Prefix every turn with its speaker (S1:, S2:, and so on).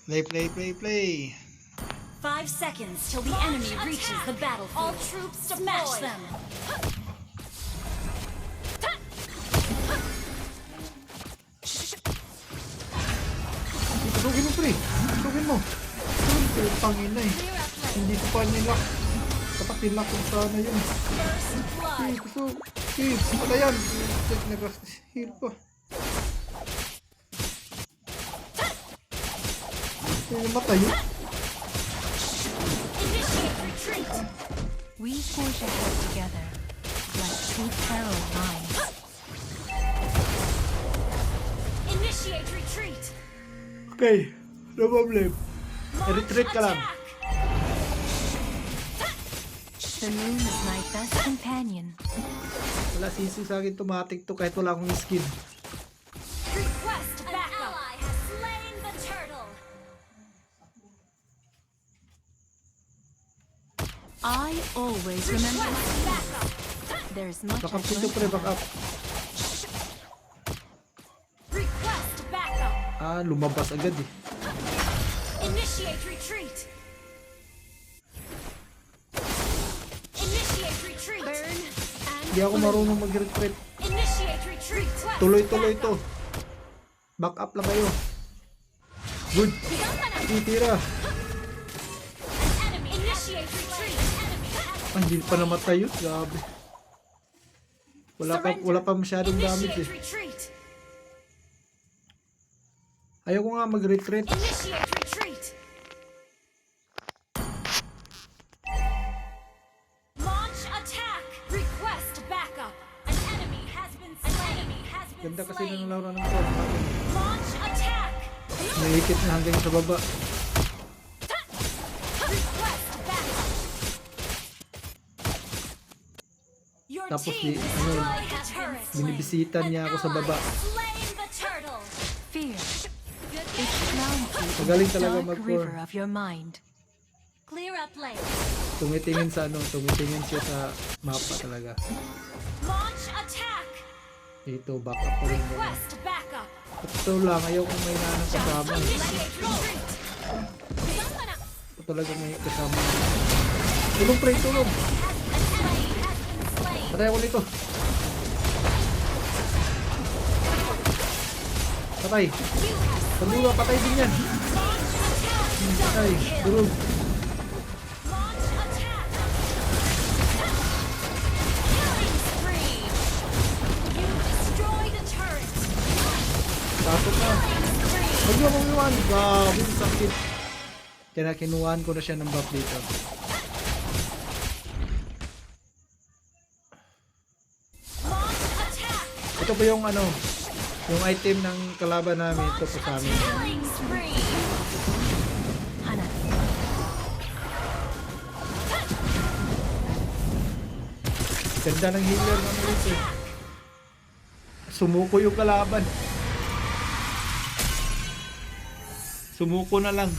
S1: Play.
S2: 5 seconds till the enemy reaches the battlefield. All troops smash them.
S1: Pasugin mo, pre. Pasugin mo. Pangina eh. Hindi ko pa nilak. Dapat nilak kung sana yun. Pasug. Pala yan. Nag-heal pa. Matay yun.
S3: We forge ahead together, like two peril lines.
S2: Initiate retreat.
S1: Okay, no problem. Retreat ka lang.
S3: The moon is my best companion.
S1: Wala sisi sa akin automatic to kahit wala akong skin.
S2: Request backup. An ally has slain the turtle.
S3: I always remember.
S2: Request backup.
S3: There's much
S1: Backup
S3: I've
S1: dito, pre,
S3: learned.
S1: backup.
S2: Request backup.
S1: Lumabas agad eh.
S2: Initiate retreat. Initiate retreat. Burn and
S1: Hindi ako marunong mag-retreat.
S2: initiate retreat.
S1: Tuloy-tuloy to. Back up lang kayo. Good. Titira.
S2: Enemy initiate retreat. Enemy has
S1: Hindi pa namatay yun. Grabe. Wala pa masyadong damage
S2: initiate
S1: eh.
S2: retreat.
S1: Ayaw ko nga mag-retreat.
S2: Initiate retreat. Launch attack. Request backup. An enemy has been slain.
S1: Ganda kasi ng
S2: slain.
S1: laro ng to.
S2: Launch attack.
S1: Naikit na hanggang sa baba.
S2: Request backup. Your
S1: Tapos
S2: team destroyed a turret.
S1: binibisita niya ako sa baba.
S2: Slain the turtle.
S3: Fear. It drowns you in
S1: Magaling
S3: the
S1: talaga
S3: dark
S1: mag-core.
S3: river of your mind.
S2: Clear up lane.
S1: Tumitingin siya sa mapa talaga.
S2: Launch attack.
S1: Dito, back up pa rin.
S2: Request backup.
S1: Ito lang, ayaw kong may nanang kasama.
S2: Initiate retreat.
S1: Ito talaga may kasama. Tulong, pre, tulong.
S2: An enemy has been slain.
S1: Patay ako nito. Patay. Pagdula, patay din yan.
S2: Launch attack.
S1: Patay. Durog.
S2: Launch attack. Killing spree. You destroyed a turret.
S1: Pasok na.
S2: Killing spree.
S1: Huwag niyo akong iwan. Grabe, sakit. Kaya kinuhaan ko na siya ng buff dito.
S2: Launch attack.
S1: Ito po yung yung item ng kalaban namin. Ito po sa amin.
S2: Killing spree.
S3: Hana.
S1: Ganda ng healer namin dito. Sumuko yung kalaban. Sumuko na lang.